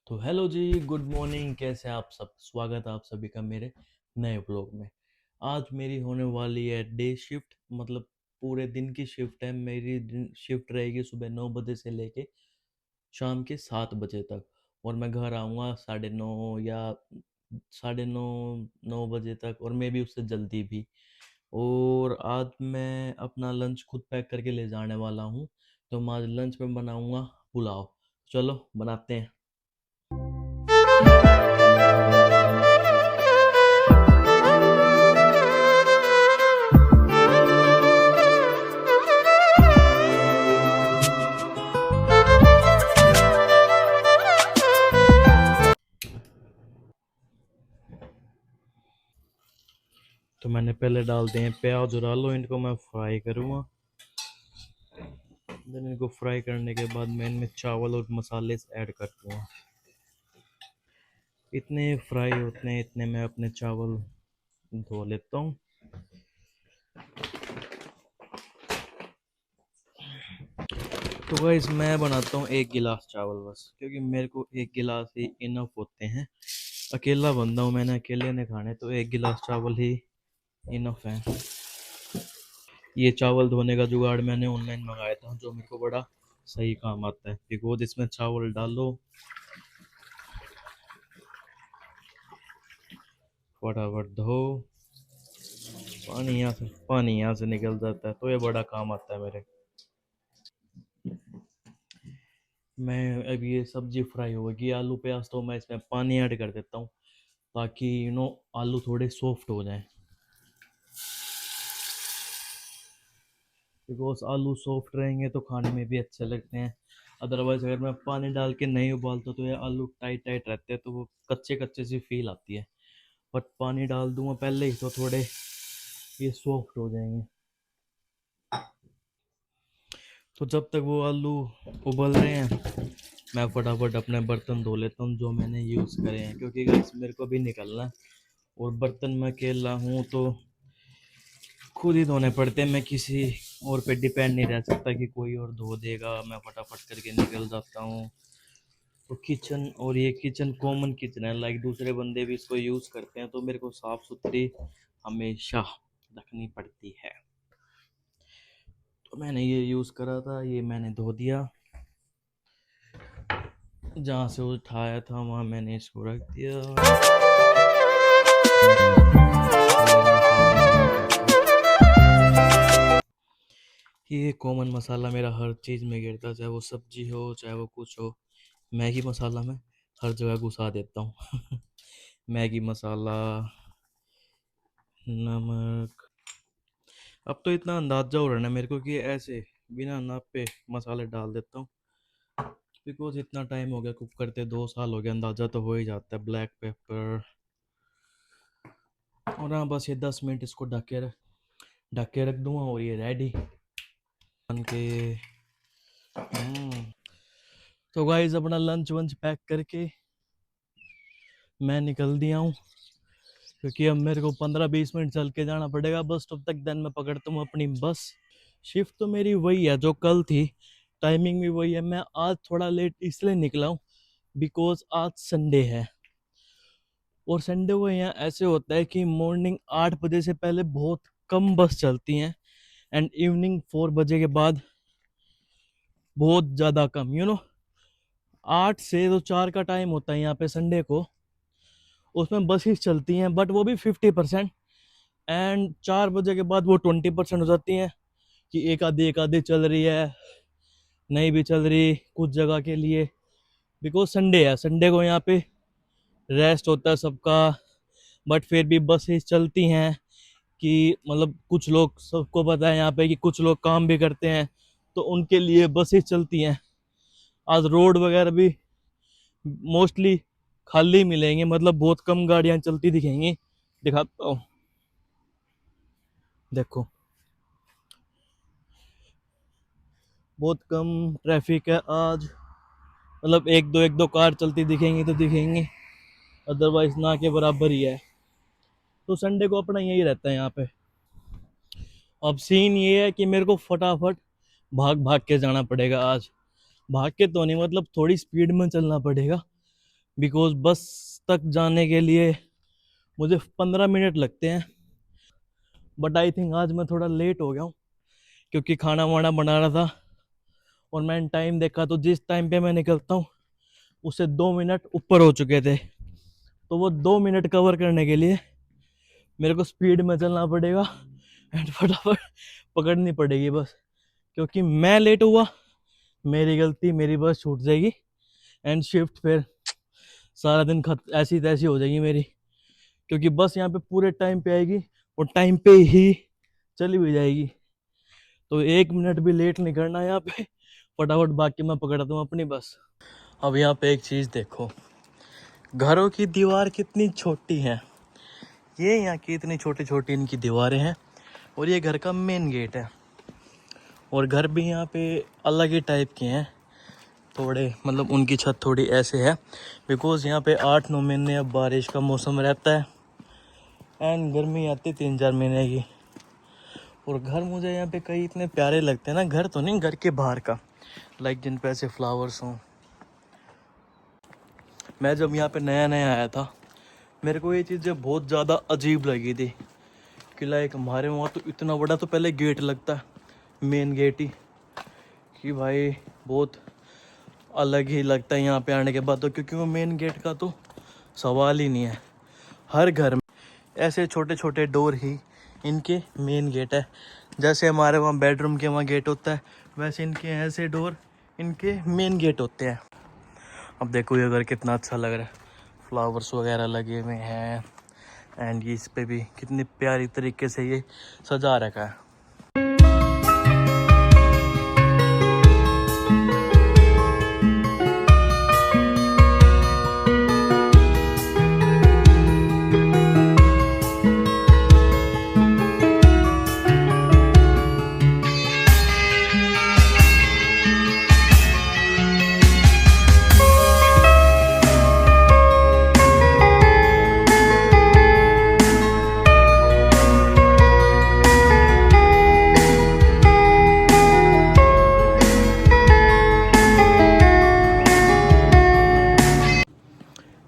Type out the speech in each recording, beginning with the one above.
तो हेलो जी, good morning. कैसे हैं आप सब? स्वागत है आप सभी का मेरे नए ब्लॉग में। आज मेरी होने वाली है डे शिफ्ट, मतलब पूरे दिन की शिफ्ट है मेरी। शिफ्ट रहेगी सुबह 9 बजे से लेके शाम के 7 बजे तक, और मैं घर आऊँगा 9:30 या 9:30 9 बजे तक, और मे भी उससे जल्दी भी। और आज मैं अपना लंच खुद पैक करके ले जाने वाला हूँ, तो मैं आज लंच में बनाऊँगा पुलाव। चलो बनाते हैं। तो मैंने पहले डाल दिए हैं प्याज और आलू, इनको मैं फ्राई करूँगा। देन इनको फ्राई करने के बाद मैं इनमें चावल और मसाले ऐड कर दूँगा। इतने फ्राई होते हैं इतने मैं अपने चावल धो लेता हूँ। तो गाइस मैं बनाता हूँ 1 गिलास चावल बस, क्योंकि मेरे को 1 गिलास ही इनफ होते हैं। अकेला बंदा हूँ, मैंने अकेले ने खाने, तो 1 गिलास चावल ही इनफ है। ये चावल धोने का जुगाड़ मैंने ऑनलाइन मंगाया था, जो मेरे को बड़ा सही काम आता है। बिकॉज इसमें चावल डालो, फटाफट धो, पानी यहाँ से निकल जाता है, तो ये बड़ा काम आता है मेरे। मैं अब ये सब्जी फ्राई होगी आलू प्याज, तो मैं इसमें पानी ऐड कर देता हूँ, ताकि आलू थोड़े सॉफ्ट हो जाएं। बिकॉज आलू सॉफ्ट रहेंगे तो खाने में भी अच्छे लगते हैं। अदरवाइज अगर मैं पानी डाल के नहीं उबालता तो ये आलू टाइट टाइट रहते हैं, तो वो कच्चे कच्चे सी फील आती है। बट पानी डाल दूंगा पहले ही, तो थोड़े ये सॉफ्ट हो जाएंगे। तो जब तक वो आलू उबल रहे हैं, मैं फटाफट अपने बर्तन धो लेता हूँ जो मैंने यूज़ करे हैं, क्योंकि गाइस मेरे को भी निकलना है। और बर्तन मैं अकेला हूँ तो खुद ही धोने पड़ते हैं, मैं किसी और पे डिपेंड नहीं रह सकता कि कोई और धो देगा। मैं फटाफट करके निकल जाता हूँ। तो किचन, और ये किचन कॉमन किचन है, लाइक दूसरे बंदे भी इसको यूज़ करते हैं, तो मेरे को साफ़ सुथरी हमेशा रखनी पड़ती है। तो मैंने ये यूज़ करा था, ये मैंने धो दिया। जहाँ से उठाया था वहाँ मैंने इसको रख दिया। ये कॉमन मसाला मेरा हर चीज़ में गिरता, चाहे वो सब्जी हो चाहे वो कुछ हो। मैगी मसाला मैं हर जगह घुसा देता हूँ। मैगी मसाला, नमक। अब तो इतना अंदाजा हो रहा है ना मेरे को कि ऐसे बिना नाप पे मसाले डाल देता हूँ। बिकॉज इतना टाइम हो गया कुक करते, 2 साल हो गया, अंदाज़ा तो हो ही जाता है। ब्लैक पेपर, और हाँ बस ये 10 मिनट इसको ढक के रख दूंगा और ये रेडी बन के। तो गाइस अपना लंच वंच पैक करके मैं निकल दिया हूँ, क्योंकि अब मेरे को 15-20 मिनट चल के जाना पड़ेगा बस स्टॉप तक। देन मैं पकड़ता हूँ अपनी बस। शिफ्ट तो मेरी वही है जो कल थी, टाइमिंग भी वही है। मैं आज थोड़ा लेट इसलिए निकला हूँ बिकॉज आज संडे है, और संडे को यहाँ ऐसे होता है कि मॉर्निंग 8 बजे से पहले बहुत कम बस चलती हैं, एंड इवनिंग 4 बजे के बाद बहुत ज़्यादा कम। 8 से 4 का टाइम होता है यहाँ पे संडे को, उसमें बसेस चलती हैं, बट वो भी 50%। एंड 4 बजे के बाद वो 20% हो जाती हैं, कि एक आधी चल रही है, नहीं भी चल रही कुछ जगह के लिए। बिकॉज संडे है, संडे को यहाँ पे रेस्ट होता है सबका। बट फिर भी बसेस चलती हैं, कि मतलब कुछ लोग, सबको पता है यहाँ पे कि कुछ लोग काम भी करते हैं, तो उनके लिए बसेस चलती हैं। आज रोड वगैरह भी मोस्टली खाली मिलेंगे, मतलब बहुत कम गाड़ियां चलती दिखेंगी। दिखाता हूँ, देखो बहुत कम ट्रैफिक है आज। मतलब एक दो कार चलती दिखेंगी तो दिखेंगी, अदरवाइज ना के बराबर ही है। तो संडे को अपना यही रहता है यहाँ पे। अब सीन ये है कि मेरे को फटाफट भाग भाग के जाना पड़ेगा आज। भाग के तो नहीं, मतलब थोड़ी स्पीड में चलना पड़ेगा, बिकॉज बस तक जाने के लिए मुझे 15 मिनट लगते हैं। बट आई थिंक आज मैं थोड़ा लेट हो गया हूँ क्योंकि खाना वाना बना रहा था और मैंने टाइम देखा तो जिस टाइम पे मैं निकलता हूँ उससे 2 मिनट ऊपर हो चुके थे। तो वो 2 मिनट कवर करने के लिए मेरे को स्पीड में चलना पड़ेगा एंड फटाफट पकड़नी पड़ेगी बस, क्योंकि मैं लेट हुआ मेरी गलती, मेरी बस छूट जाएगी एंड शिफ्ट फिर सारा दिन ऐसी तैसी हो जाएगी मेरी, क्योंकि बस यहाँ पे पूरे टाइम पे आएगी और टाइम पे ही चली भी जाएगी। तो 1 मिनट भी लेट नहीं करना यहाँ पे, फटाफट बाकी मैं पकड़ता हूँ अपनी बस। अब यहाँ पे एक चीज़ देखो, घरों की दीवार कितनी छोटी है, ये यहाँ की इतनी छोटी छोटी इनकी दीवारें हैं और ये घर का मेन गेट है। और घर भी यहाँ पे अलग ही टाइप के हैं थोड़े, मतलब उनकी छत थोड़ी ऐसे है बिकॉज यहाँ पे 8-9 महीने अब बारिश का मौसम रहता है एंड गर्मी आती 3-4 महीने की। और घर मुझे यहाँ पे कई इतने प्यारे लगते हैं ना, घर तो नहीं, घर के बाहर का, लाइक जिन पे ऐसे फ्लावर्स हों। मैं जब यहाँ पे नया नया आया था मेरे को ये चीज़ें बहुत ज़्यादा अजीब लगी थी कि लाइक हमारे वहाँ तो इतना बड़ा तो पहले गेट लगता है, मेन गेट ही, कि भाई बहुत अलग ही लगता है यहाँ पे आने के बाद तो, क्योंकि वो मेन गेट का तो सवाल ही नहीं है। हर घर में ऐसे छोटे छोटे डोर ही इनके मेन गेट है, जैसे हमारे वहाँ बेडरूम के वहाँ गेट होता है वैसे इनके ऐसे डोर इनके मेन गेट होते हैं। अब देखो ये घर कितना अच्छा लग रहा है, फ्लावर्स वगैरह लगे हुए हैं एंड ये इस पे भी कितनी प्यारी तरीके से ये सजा रखा है।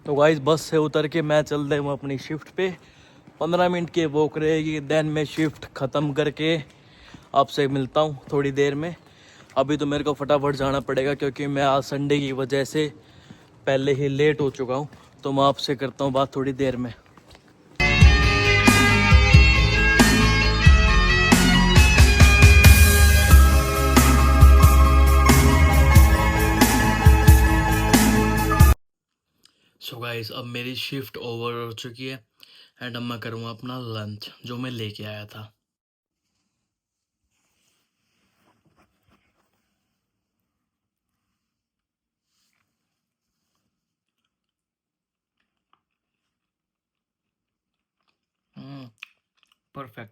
तो गाइस बस से उतर के मैं चल रहा हूँ अपनी शिफ्ट पे, 15 मिनट की वॉक रहेगी, देन मैं शिफ्ट ख़त्म करके आपसे मिलता हूँ थोड़ी देर में। अभी तो मेरे को फटाफट जाना पड़ेगा क्योंकि मैं आज संडे की वजह से पहले ही लेट हो चुका हूँ, तो मैं आपसे करता हूँ बात थोड़ी देर में। सो गाइस अब मेरी शिफ्ट ओवर हो चुकी है एंड अब मैं करूँगा अपना लंच जो मैं लेके आया था। परफेक्ट,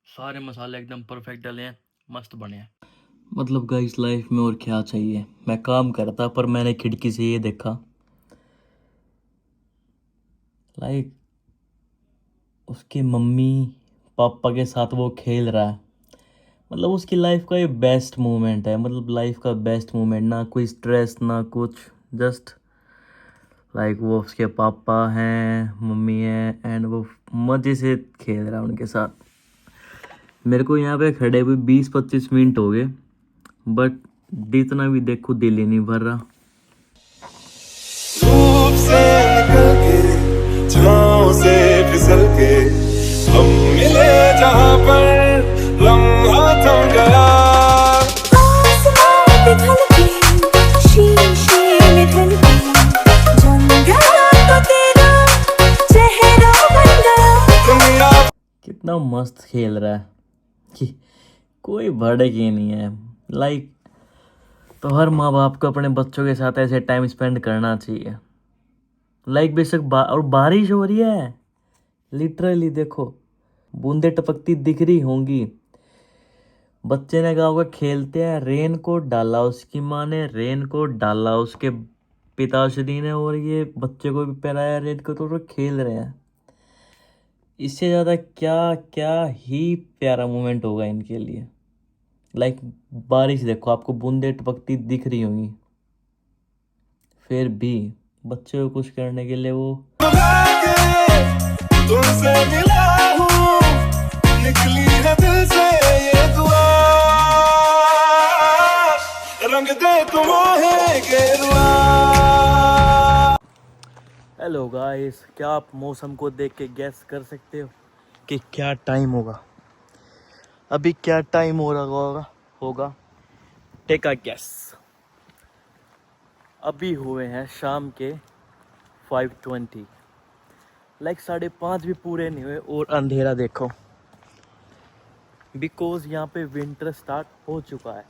सारे मसाले एकदम परफेक्ट डले हैं, मस्त बने हैं। मतलब गाइस लाइफ में और क्या चाहिए, मैं काम करता पर मैंने खिड़की से ये देखा, लाइक उसकी मम्मी पापा के साथ वो खेल रहा है। मतलब उसकी लाइफ का ये बेस्ट मोमेंट है, मतलब लाइफ का बेस्ट मोमेंट, ना कोई स्ट्रेस ना कुछ, जस्ट लाइक वो उसके पापा हैं, मम्मी है एंड वो मज़े से खेल रहा है उनके साथ। मेरे को यहाँ पे खड़े हुए 20-25 मिनट हो गए बट जितना भी देखो दिल ही नहीं भर रहा। धूप से निकल के छाँव से फिसल के हम मिले जहाँ पर लम्हा थम गया। आसमान पे ढल के शीशे में ढल के जम गया तो तेरा चेहरा बन गया। कितना मस्त खेल रहा है कि कोई भड़क ही नहीं है। लाइक तो हर माँ बाप को अपने बच्चों के साथ ऐसे टाइम स्पेंड करना चाहिए। लाइक बेशक और बारिश हो रही है, लिटरली देखो बूंदे टपकती दिख रही होंगी। बच्चे ने कहा होगा खेलते हैं, रेन कोट डाला उसकी माँ ने, रेन कोट डाला उसके पिताश्री ने और ये बच्चे को भी पहनाया रेन कोट और खेल रहे हैं। इससे ज़्यादा क्या क्या ही प्यारा मोमेंट होगा इनके लिए। लाइक बारिश देखो, आपको बूंदे टपकती दिख रही होंगी, फिर भी बच्चे को खुश करने के लिए वो तुमसे मिला हूँ, निकली है दिल से ये दुआ, रंग दे तुम है गेरुआ। हेलो गाइस, क्या आप मौसम को देख के गैस कर सकते हो कि क्या टाइम होगा? अभी क्या टाइम हो रहा होगा? Take a guess. अभी हुए हैं शाम के 5:20, लाइक 5:30 भी पूरे नहीं हुए और अंधेरा देखो, बिकॉज यहाँ पे विंटर स्टार्ट हो चुका है।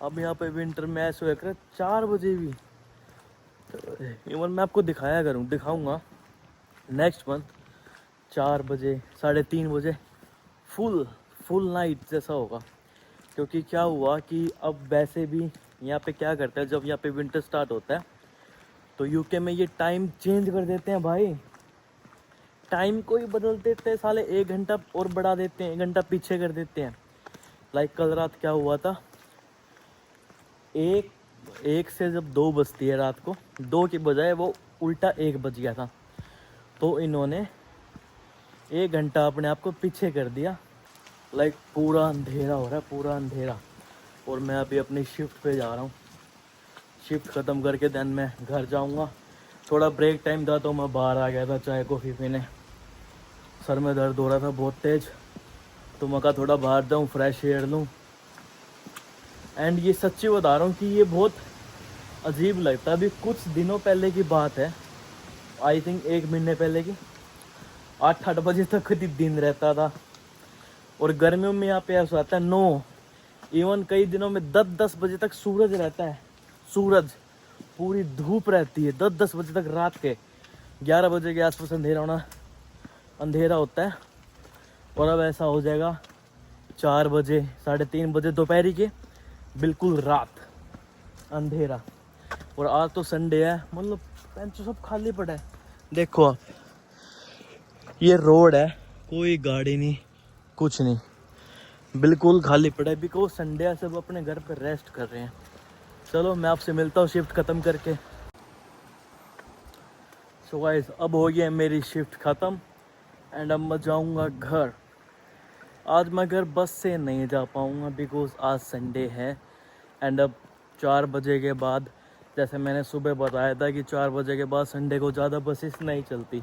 अब यहाँ पे विंटर में ऐसे हो कर 4 बजे भी, इवन मैं आपको दिखाऊंगा नेक्स्ट मंथ 4 बजे 3:30 बजे फुल नाइट जैसा होगा। क्योंकि क्या हुआ कि अब वैसे भी यहाँ पे क्या करते हैं, जब यहाँ पे विंटर स्टार्ट होता है तो यूके में ये टाइम चेंज कर देते हैं भाई। टाइम को ही बदल देते हैं साले, 1 घंटा और बढ़ा देते हैं, 1 घंटा पीछे कर देते हैं। लाइक कल रात क्या हुआ था, एक से जब 2 बजती है रात को, 2 की बजाय वो उल्टा 1 बज गया था। तो इन्होंने 1 घंटा अपने आप को पीछे कर दिया। लाइक पूरा अंधेरा हो रहा है, पूरा अंधेरा। और मैं अभी अपनी शिफ्ट पे जा रहा हूँ। शिफ्ट ख़त्म करके देन मैं घर जाऊँगा। थोड़ा ब्रेक टाइम था तो मैं बाहर आ गया था चाय कॉफ़ी पीने। सर में दर्द हो रहा था बहुत तेज़, तो मैं कहा थोड़ा बाहर जाऊँ, फ्रेश एयर लूँ। एंड ये सच्ची बता रहा हूँ कि ये बहुत अजीब लगता है। अभी कुछ दिनों पहले की बात है, आई थिंक 1 महीने पहले की, 8 बजे तक दिन रहता था। और गर्मियों में यहाँ पे ऐसा आता है 9, इवन कई दिनों में 10 बजे तक सूरज रहता है। सूरज, पूरी धूप रहती है 10 बजे तक। रात के 11 बजे के आसपास अंधेरा होता है। और अब ऐसा हो जाएगा 4 बजे 3:30 बजे दोपहरी के, बिल्कुल रात, अंधेरा। और आज तो संडे है, मतलब बेंच सब खाली पड़ा है। देखो आप, ये रोड है, कोई गाड़ी नहीं, कुछ नहीं, बिल्कुल खाली पड़ा है। बिकॉज संडे है, सब अपने घर पर रेस्ट कर रहे हैं। चलो मैं आपसे मिलता हूँ शिफ्ट ख़त्म करके। सो गाइस, अब हो गई है मेरी शिफ्ट ख़त्म एंड अब मैं जाऊँगा घर। आज मैं घर बस से नहीं जा पाऊँगा बिकॉज आज संडे है। एंड अब 4 बजे के बाद, जैसे मैंने सुबह बताया था कि 4 बजे के बाद संडे को ज़्यादा बसेस नहीं चलती,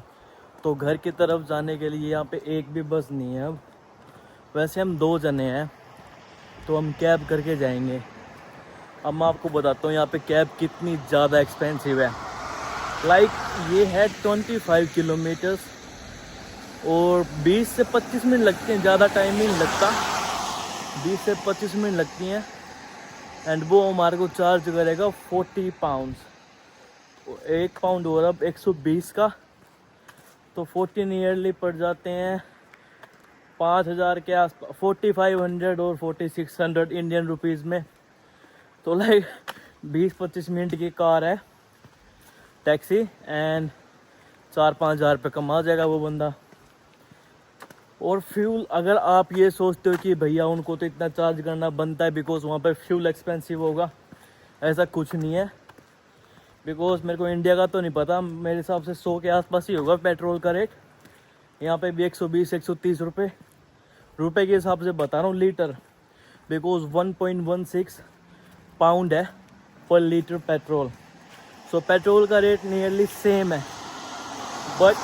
तो घर की तरफ जाने के लिए यहाँ पे एक भी बस नहीं है अब। वैसे हम 2 जने हैं तो हम कैब करके जाएंगे। अब मैं आपको बताता हूँ यहाँ पे कैब कितनी ज़्यादा एक्सपेंसिव है। लाइक ये है 25 किलोमीटर्स और 20 से 25 मिनट लगते हैं, ज़्यादा टाइम नहीं लगता, 20 से 25 मिनट लगती हैं। एंड वो हमारे को चार्ज करेगा 40 पाउंड्स, 1 पाउंड और अब 120 का, तो 40 नियरली पड़ जाते हैं 5,000 के आसपास, 4500 और 4600 इंडियन रुपीज़ में। तो लाइक 20-25 मिनट की कार है टैक्सी एंड 4-5 हज़ार रुपये कमा जाएगा वो बंदा। और फ्यूल, अगर आप ये सोचते हो कि भैया उनको तो इतना चार्ज करना बनता है बिकॉज वहाँ पर फ्यूल एक्सपेंसिव होगा, ऐसा कुछ नहीं है। बिकॉज मेरे को इंडिया का तो नहीं पता, मेरे हिसाब से 100 के आसपास ही होगा पेट्रोल का रेट। यहाँ पे भी 120-130 रुपये के हिसाब से बता रहा हूँ लीटर, बिकॉज 1.16 पाउंड है पर लीटर पेट्रोल। सो पेट्रोल का रेट नियरली सेम है, बट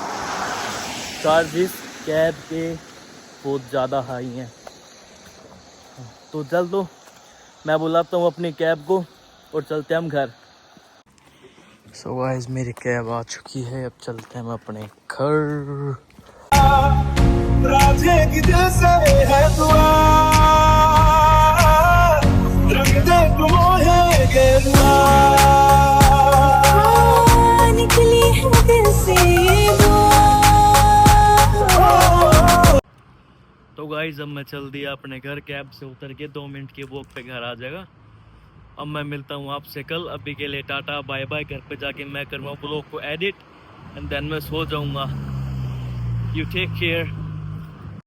चार्जेस कैब के बहुत ज़्यादा हाई हैं। तो चल दो, मैं बुलाता हूँ अपनी कैब को और चलते हैं हम घर। सो गाइस, मेरी कैब आ चुकी है, अब चलते हैं हम अपने घर। राधे की दिल से है दुआ, रंग दे तुम है गेरुआ, निकली है दिल से दुआ। तो गाइस, अब मैं चल दिया अपने घर, कैब से उतर के 2 मिनट की वॉक पे घर आ जाएगा। अब मैं मिलता हूँ आपसे कल। अभी के लिए टाटा बाय बाय। घर पे जाके मैं करूँगा ब्लॉग को एडिट एंड देन मैं सो जाऊँगा। You take care.